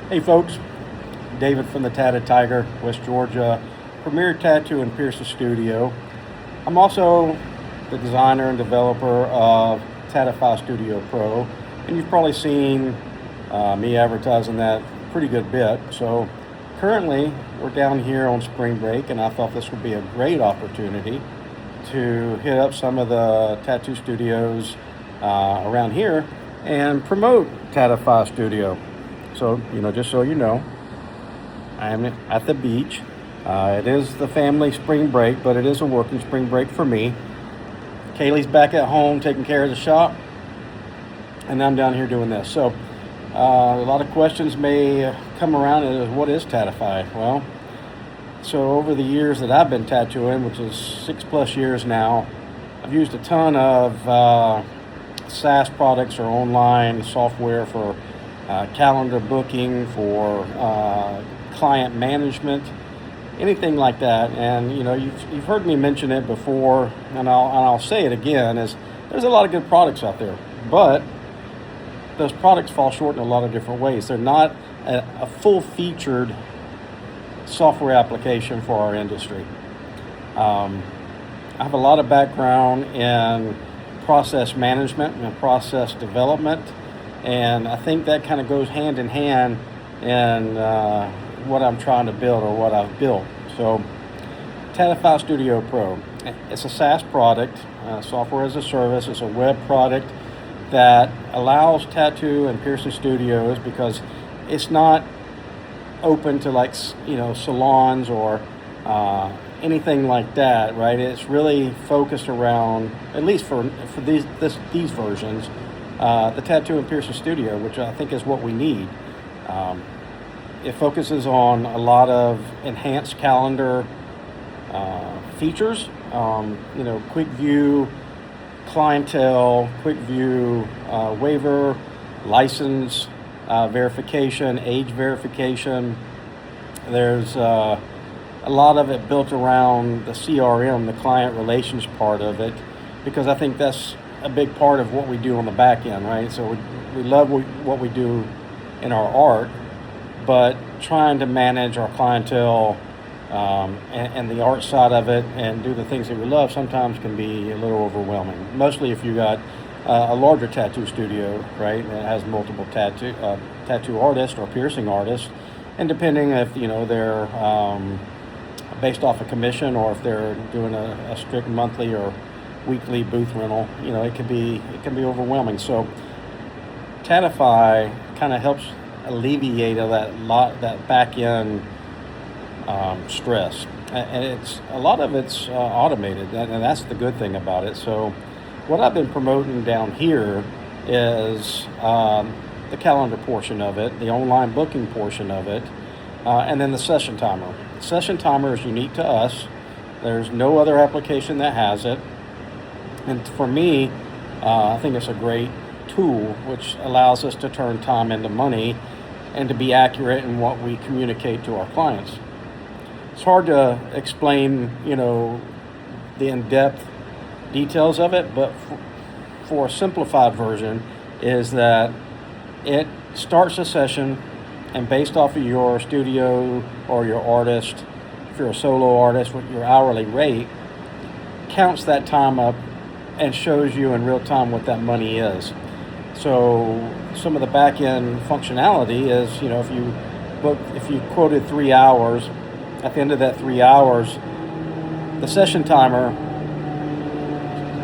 Hey folks, David from the Tatted Tiger, West Georgia, premier tattoo and piercing studio. I'm also the designer and developer of Tatify Studio Pro, and you've probably seen me advertising that pretty good bit. So currently we're down here on spring break, and I thought this would be a great opportunity to hit up some of the tattoo studios around here and promote Tatify Studio. So, just so you know, I'm at the beach. It is the family spring break, but it is a working spring break for me. Kaylee's back at home taking care of the shop, and I'm down here doing this. So, a lot of questions may come around as what is Tatify? Well, so over the years that I've been tattooing, which is 6+ years now, I've used a ton of SaaS products or online software for calendar booking, for client management, anything like that. And you've heard me mention it before, and I'll say it again: is there's a lot of good products out there, but those products fall short in a lot of different ways. They're not a full-featured software application for our industry. I have a lot of background in process management and process development, and I think that kind of goes hand in hand in what I'm trying to build or what I've built. So Tatify Studio Pro, it's a SaaS product, software as a service. It's a web product that allows tattoo and piercing studios, because it's not open to salons or anything like that, right? It's really focused around, at least for these versions, the tattoo and piercing studio, which I think is what we need. It focuses on a lot of enhanced calendar features, quick view, clientele, quick view, waiver, license verification, age verification. There's a lot of it built around the CRM, the client relations part of it, because I think that's a big part of what we do on the back end, right? So we love what we do in our art, but trying to manage our clientele and the art side of it and do the things that we love sometimes can be a little overwhelming, mostly if you got a larger tattoo studio, right, that has multiple tattoo artists or piercing artists, and depending if they're based off a commission or if they're doing a strict monthly or weekly booth rental, it can be overwhelming. So Tatify kind of helps alleviate that back end stress, and a lot of it's automated, and that's the good thing about it. So what I've been promoting down here is the calendar portion of it, the online booking portion of it, and then the session timer. The session timer is unique to us. There's no other application that has it. And for me, I think it's a great tool which allows us to turn time into money and to be accurate in what we communicate to our clients. It's hard to explain, the in-depth details of it, but for a simplified version is that it starts a session, and based off of your studio or your artist, if you're a solo artist, with your hourly rate, counts that time up and shows you in real time what that money is. So some of the back end functionality is, if you quoted 3 hours, at the end of that 3 hours, the session timer,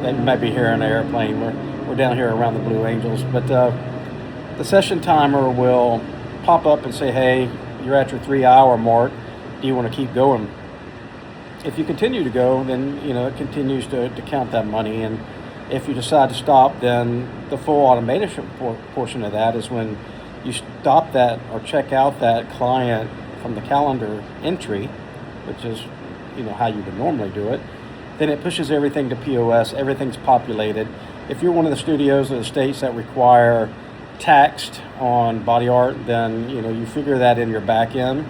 that you might be hearing an airplane, we're down here around the Blue Angels, but the session timer will pop up and say, hey, you're at your 3-hour mark, do you want to keep going? If you continue to go, then it continues to count that money, and if you decide to stop, then the full automation portion of that is when you stop that or check out that client from the calendar entry, which is how you would normally do it. Then it pushes everything to POS. Everything's populated. If you're one of the studios or the states that require text on body art, then you figure that in your back end,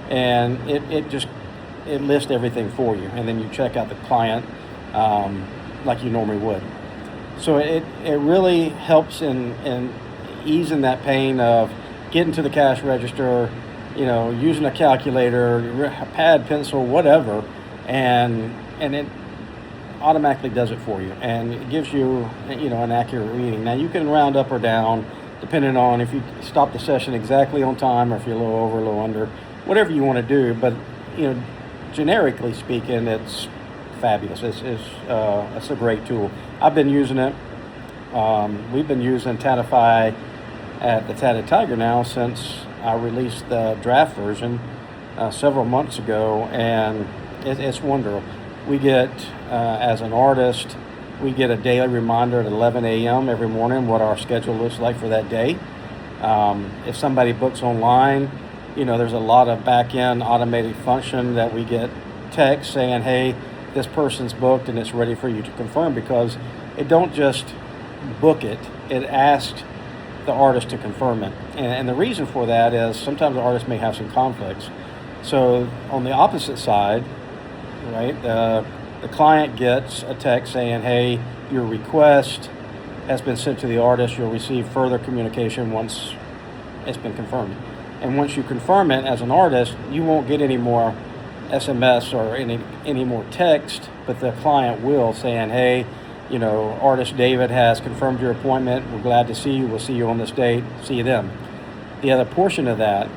and it lists everything for you, and then you check out the client like you normally would. So it really helps in easing that pain of getting to the cash register, using a calculator, a pad, pencil, whatever, and it automatically does it for you, and it gives you, an accurate reading. Now you can round up or down depending on if you stop the session exactly on time or if you're a little over, a little under, whatever you want to do. But generically speaking, it's fabulous. It's a great tool. I've been using it. We've been using Tatify at the Tatted Tiger now since I released the draft version several months ago, and it's wonderful. We get, as an artist, we get a daily reminder at 11 a.m. every morning what our schedule looks like for that day. If somebody books online, there's a lot of back-end automated function that we get text saying, hey, this person's booked and it's ready for you to confirm, because it don't just book it, it asks the artist to confirm it. And the reason for that is sometimes the artist may have some conflicts. So on the opposite side, right, the client gets a text saying, hey, your request has been sent to the artist. You'll receive further communication once it's been confirmed. And once you confirm it as an artist, you won't get any more SMS or any more text, but the client will, saying, hey, artist David has confirmed your appointment. We're glad to see you. We'll see you on this date. See you then. The other portion of that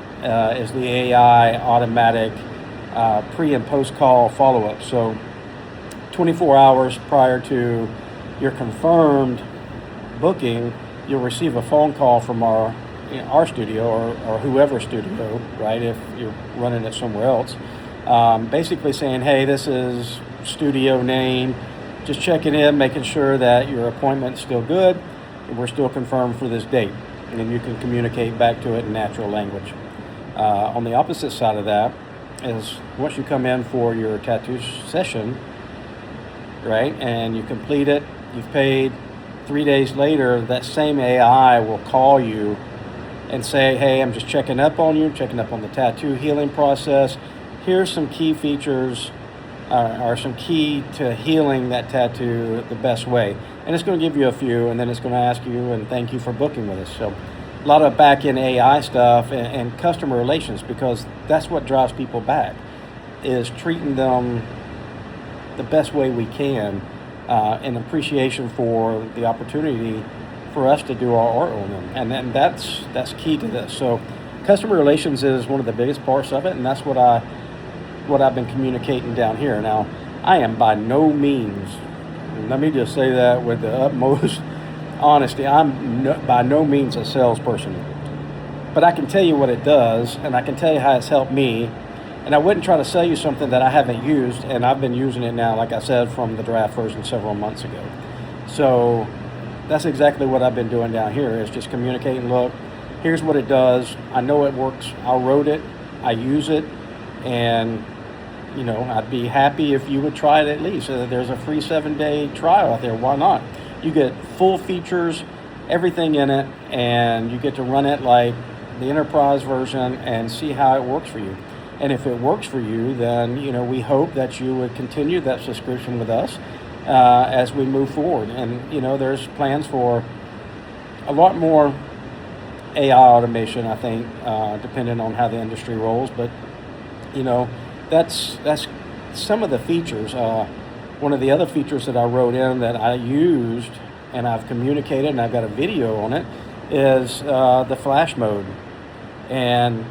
is the AI automatic pre and post call follow-up. So 24 hours prior to your confirmed booking, you'll receive a phone call from our studio or whoever's studio, right, if you're running it somewhere else, basically saying, hey, this is studio name, just checking in, making sure that your appointment's still good, and we're still confirmed for this date. And then you can communicate back to it in natural language. On the opposite side of that is once you come in for your tattoo session, right, and you complete it, you've paid, 3 days later, that same AI will call you and say, hey, I'm just checking up on you, checking up on the tattoo healing process. Here's some key features or some key to healing that tattoo the best way. And it's going to give you a few, and then it's going to ask you and thank you for booking with us. So a lot of back-end AI stuff and customer relations, because that's what drives people back, is treating them the best way we can in appreciation for the opportunity for us to do our art on them. And then that's key to this. So customer relations is one of the biggest parts of it, and that's what I've been communicating down here. Now, I am by no means, let me just say that with the utmost honesty, I'm by no means a salesperson. But I can tell you what it does, and I can tell you how it's helped me. And I wouldn't try to sell you something that I haven't used, and I've been using it now, like I said, from the draft version several months ago. So that's exactly what I've been doing down here, is just communicating, look, here's what it does. I know it works. I wrote it. I use it. And I'd be happy if you would try it at least. There's a free 7-day trial out there. Why not? You get full features, everything in it, and you get to run it like the enterprise version and see how it works for you. And if it works for you, then, we hope that you would continue that subscription with us as we move forward. And, there's plans for a lot more AI automation, I think, depending on how the industry rolls. But, that's some of the features. One of the other features that I wrote in that I used and I've communicated, and I've got a video on it, is the flash mode. And,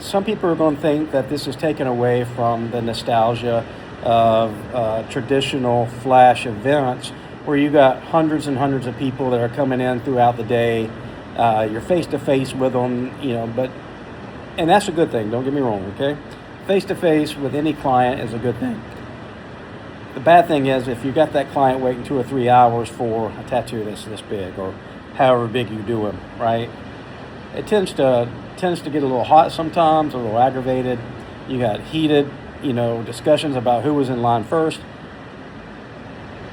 some people are going to think that this is taken away from the nostalgia of traditional flash events where you got hundreds and hundreds of people that are coming in throughout the day. You're face-to-face with them, and that's a good thing, don't get me wrong, okay? Face-to-face with any client is a good thing. The bad thing is if you got that client waiting 2 or 3 hours for a tattoo that's this big, or however big you do them, right? It tends to get a little hot sometimes, a little aggravated. You got heated, discussions about who was in line first.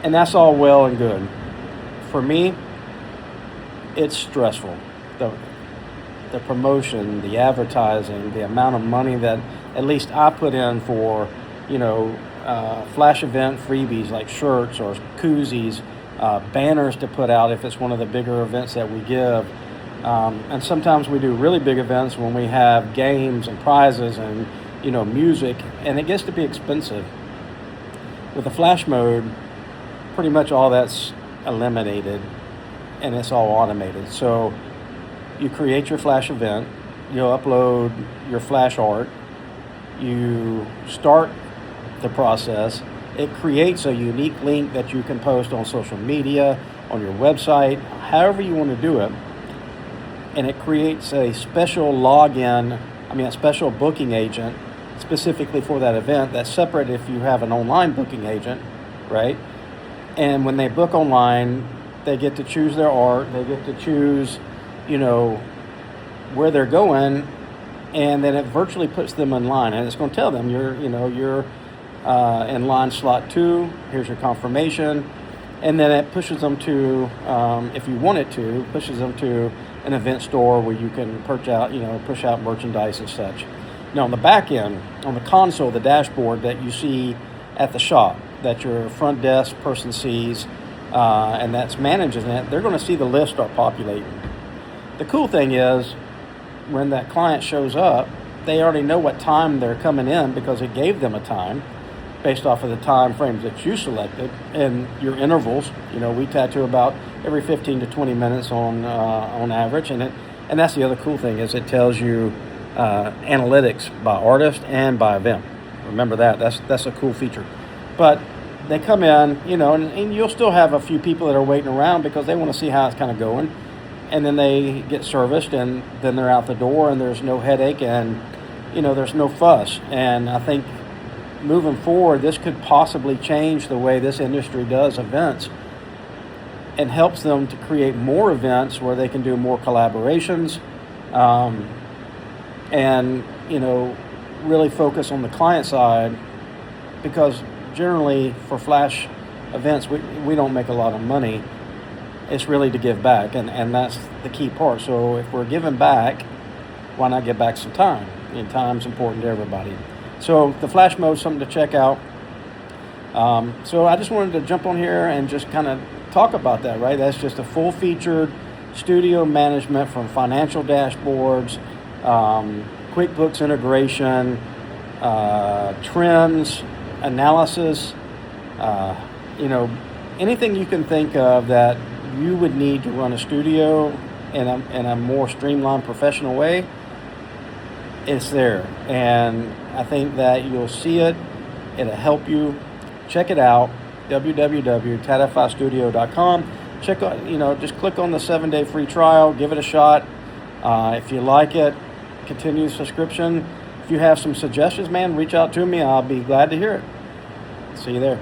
And that's all well and good. For me, it's stressful. The promotion, the advertising, the amount of money that at least I put in for, flash event freebies like shirts or koozies, banners to put out if it's one of the bigger events that we give. And sometimes we do really big events when we have games and prizes and music, and it gets to be expensive. With the flash mode, pretty much all that's eliminated, and it's all automated. So you create your flash event, you'll upload your flash art, you start the process, it creates a unique link that you can post on social media, on your website, however you want to do it, and it creates a special a special booking agent specifically for that event that's separate if you have an online booking agent, right? And when they book online, they get to choose their art, they get to choose, where they're going, and then it virtually puts them in line, and it's going to tell them you're in line slot 2, here's your confirmation, and then it pushes them to, if you want it to, pushes them to an event store where you can push out merchandise and such. Now on the back end, on the console, the dashboard that you see at the shop, that your front desk person sees, and that's managing it, they're going to see the list start populating. The cool thing is, when that client shows up, they already know what time they're coming in because it gave them a time based off of the time frames that you selected and your intervals. We tattoo about every 15 to 20 minutes on average, and that's the other cool thing is it tells you analytics by artist and by event. Remember that's a cool feature. But they come in, and you'll still have a few people that are waiting around because they want to see how it's kind of going, and then they get serviced, and then they're out the door, and there's no headache, and there's no fuss. And I think moving forward, this could possibly change the way this industry does events and helps them to create more events where they can do more collaborations, and really focus on the client side, because generally for flash events we don't make a lot of money. It's really to give back, and that's the key part. So if we're giving back, why not give back some time? And time's important to everybody. So the flash mode is something to check out. So I just wanted to jump on here and just kind of talk about that, right? That's just a full-featured studio management from financial dashboards, QuickBooks integration, trends, analysis, anything you can think of that you would need to run a studio in a more streamlined, professional way. It's there, and I think that you'll see it. It'll help you. Check it out, www.tatifystudio.com. Check out, just click on the 7-day free trial, give it a shot. If you like it, continue subscription. If you have some suggestions, man, reach out to me. I'll be glad to hear it. See you there.